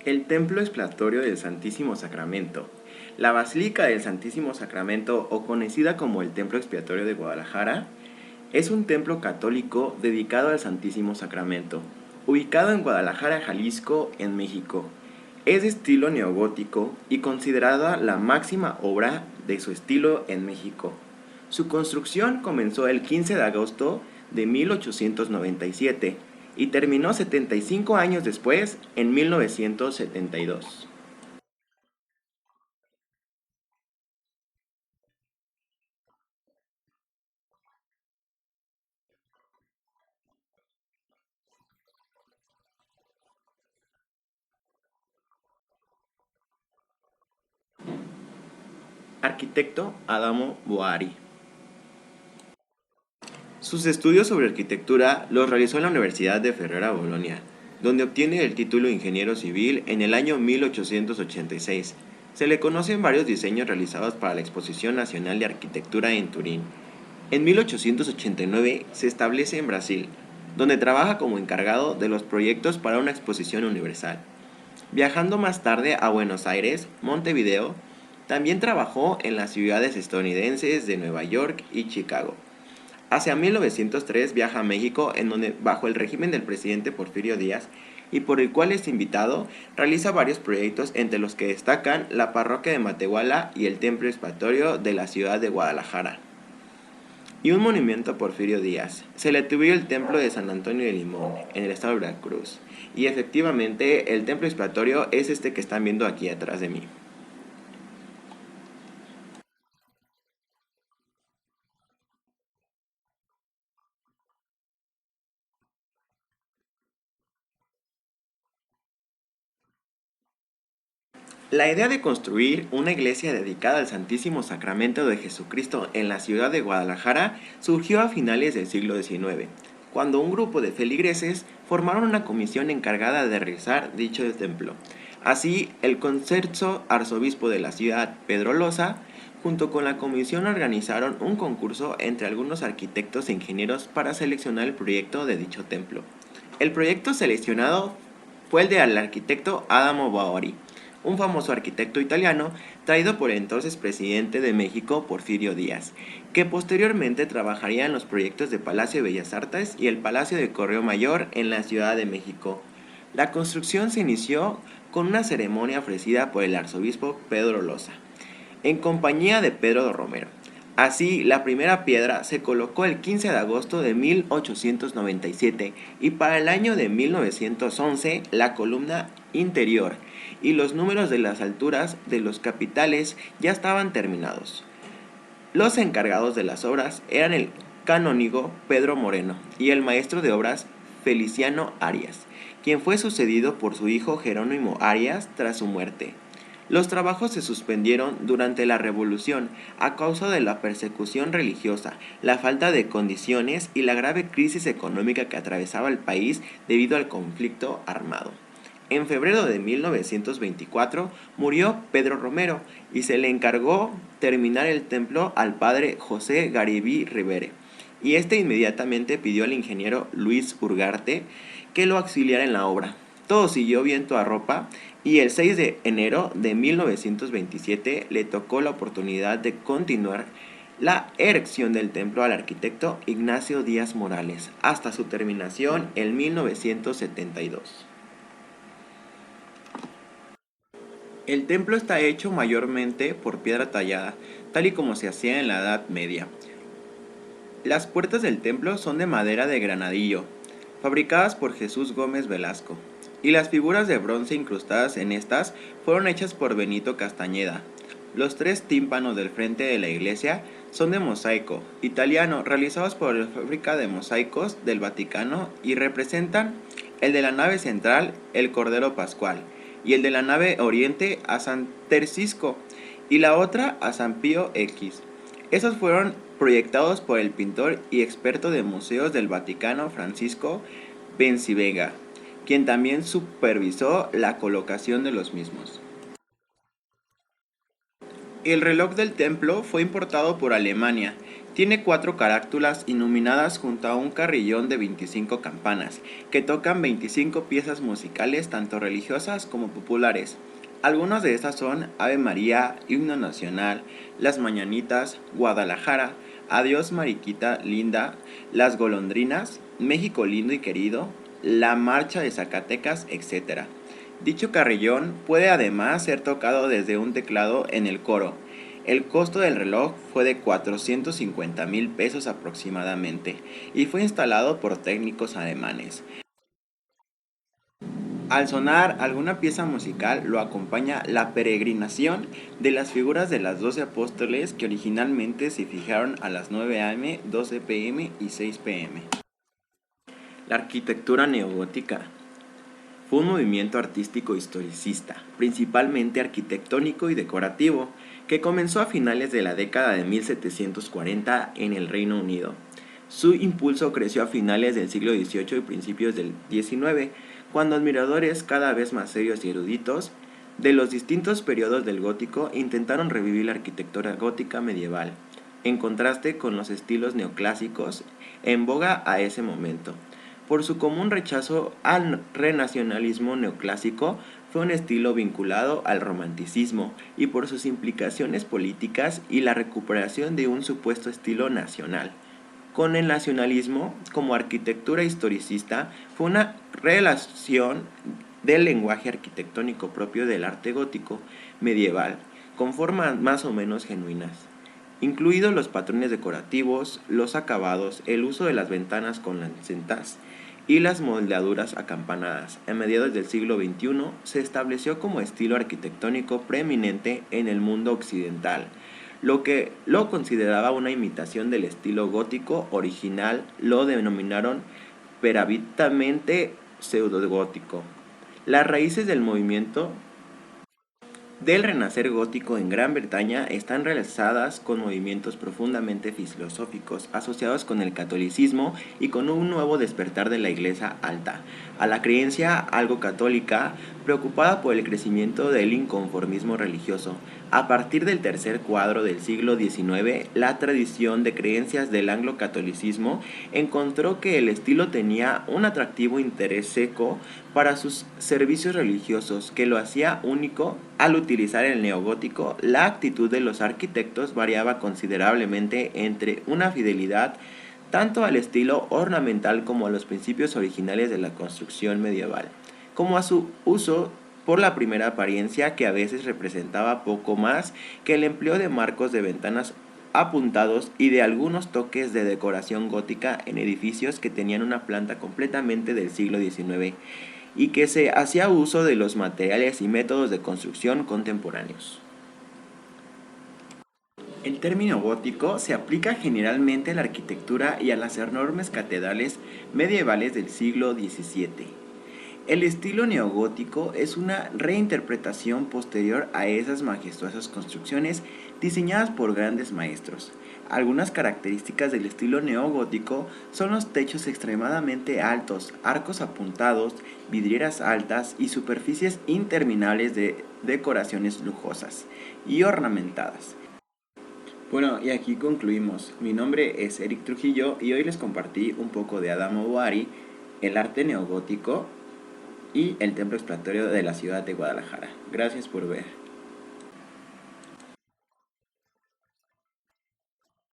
El templo expiatorio del Santísimo Sacramento. La Basílica del Santísimo Sacramento, o conocida como el Templo Expiatorio de Guadalajara, es un templo católico dedicado al Santísimo Sacramento, ubicado en Guadalajara, Jalisco, en México. Es de estilo neogótico y considerada la máxima obra de su estilo en México. Su construcción comenzó el 15 de agosto de 1897 y terminó 75 años después, en 1972. Arquitecto Adamo Boari. Sus estudios sobre arquitectura los realizó en la Universidad de Ferrara Bolonia, donde obtiene el título de ingeniero civil en el año 1886. Se le conocen varios diseños realizados para la Exposición Nacional de Arquitectura en Turín. En 1889 se establece en Brasil, donde trabaja como encargado de los proyectos para una exposición universal. Viajando más tarde a Buenos Aires, Montevideo, también trabajó en las ciudades estadounidenses de Nueva York y Chicago. Hacia 1903 viaja a México, en donde, bajo el régimen del presidente Porfirio Díaz, y por el cual es invitado, realiza varios proyectos, entre los que destacan la parroquia de Matehuala y el templo expiatorio de la ciudad de Guadalajara. Y un monumento a Porfirio Díaz. Se le atribuyó el templo de San Antonio de Limón, en el estado de Veracruz. Y efectivamente, el templo expiatorio es este que están viendo aquí atrás de mí. La idea de construir una iglesia dedicada al Santísimo Sacramento de Jesucristo en la ciudad de Guadalajara surgió a finales del siglo XIX, cuando un grupo de feligreses formaron una comisión encargada de realizar dicho templo. Así, el concerto arzobispo de la ciudad, Pedro Loza, junto con la comisión organizaron un concurso entre algunos arquitectos e ingenieros para seleccionar el proyecto de dicho templo. El proyecto seleccionado fue el del arquitecto Adamo Boari, un famoso arquitecto italiano traído por el entonces presidente de México, Porfirio Díaz, que posteriormente trabajaría en los proyectos de Palacio de Bellas Artes y el Palacio de Correo Mayor en la Ciudad de México. La construcción se inició con una ceremonia ofrecida por el arzobispo Pedro Loza, en compañía de Pedro Romero. Así, la primera piedra se colocó el 15 de agosto de 1897 y para el año de 1911 la columna interior y los números de las alturas de los capiteles ya estaban terminados. Los encargados de las obras eran el canónigo Pedro Moreno y el maestro de obras Feliciano Arias, quien fue sucedido por su hijo Jerónimo Arias tras su muerte. Los trabajos se suspendieron durante la Revolución a causa de la persecución religiosa, la falta de condiciones y la grave crisis económica que atravesaba el país debido al conflicto armado. En febrero de 1924 murió Pedro Romero y se le encargó terminar el templo al padre José Garibí Rivere, y este inmediatamente pidió al ingeniero Luis Urgarte que lo auxiliara en la obra. Todo siguió viento a ropa y el 6 de enero de 1927 le tocó la oportunidad de continuar la erección del templo al arquitecto Ignacio Díaz Morales hasta su terminación en 1972. El templo está hecho mayormente por piedra tallada, tal y como se hacía en la Edad Media. Las puertas del templo son de madera de granadillo, fabricadas por Jesús Gómez Velasco, y las figuras de bronce incrustadas en estas fueron hechas por Benito Castañeda. Los tres tímpanos del frente de la iglesia son de mosaico italiano realizados por la fábrica de mosaicos del Vaticano y representan el de la nave central, el Cordero Pascual, y el de la nave oriente a San Tercisco y la otra a San Pío X. Esos fueron proyectados por el pintor y experto de museos del Vaticano Francisco Bencivega, quien también supervisó la colocación de los mismos. El reloj del templo fue importado por Alemania. Tiene 4 carátulas iluminadas junto a un carillón de 25 campanas, que tocan 25 piezas musicales tanto religiosas como populares. Algunas de estas son Ave María, Himno Nacional, Las Mañanitas, Guadalajara, Adiós Mariquita Linda, Las Golondrinas, México Lindo y Querido, La Marcha de Zacatecas, etc. Dicho carrillón puede además ser tocado desde un teclado en el coro. El costo del reloj fue de 450,000 pesos aproximadamente y fue instalado por técnicos alemanes. Al sonar alguna pieza musical lo acompaña la peregrinación de las figuras de las 12 apóstoles que originalmente se fijaron a las 9 a.m., 12 p.m. y 6 p.m. La arquitectura neogótica fue un movimiento artístico historicista, principalmente arquitectónico y decorativo, que comenzó a finales de la década de 1740 en el Reino Unido. Su impulso creció a finales del siglo XVIII y principios del XIX, cuando admiradores cada vez más serios y eruditos de los distintos periodos del gótico intentaron revivir la arquitectura gótica medieval, en contraste con los estilos neoclásicos en boga a ese momento. Por su común rechazo al renacionalismo neoclásico, fue un estilo vinculado al romanticismo y por sus implicaciones políticas y la recuperación de un supuesto estilo nacional. Con el nacionalismo, como arquitectura historicista, fue una relación del lenguaje arquitectónico propio del arte gótico medieval, con formas más o menos genuinas, incluidos los patrones decorativos, los acabados, el uso de las ventanas con lancetas y las moldeaduras acampanadas. A mediados del siglo XXI se estableció como estilo arquitectónico preeminente en el mundo occidental. Lo que lo consideraba una imitación del estilo gótico original lo denominaron peravitamente pseudogótico. Las raíces del movimiento del renacer gótico en Gran Bretaña están relacionadas con movimientos profundamente filosóficos asociados con el catolicismo y con un nuevo despertar de la Iglesia alta, a la creencia algo católica, preocupada por el crecimiento del inconformismo religioso. A partir del tercer cuadro del siglo XIX, la tradición de creencias del anglo-catolicismo encontró que el estilo tenía un atractivo interés para sus servicios religiosos, que lo hacía único. Al utilizar el neogótico, la actitud de los arquitectos variaba considerablemente entre una fidelidad tanto al estilo ornamental como a los principios originales de la construcción medieval, como a su uso por la primera apariencia, que a veces representaba poco más que el empleo de marcos de ventanas apuntados y de algunos toques de decoración gótica en edificios que tenían una planta completamente del siglo XIX y que se hacía uso de los materiales y métodos de construcción contemporáneos. El término gótico se aplica generalmente a la arquitectura y a las enormes catedrales medievales del siglo XVII. El estilo neogótico es una reinterpretación posterior a esas majestuosas construcciones diseñadas por grandes maestros. Algunas características del estilo neogótico son los techos extremadamente altos, arcos apuntados, vidrieras altas y superficies interminables de decoraciones lujosas y ornamentadas. Bueno, y aquí concluimos. Mi nombre es Eric Trujillo y hoy les compartí un poco de Adamo Boari, el arte neogótico y el templo expiatorio de la ciudad de Guadalajara. Gracias por ver.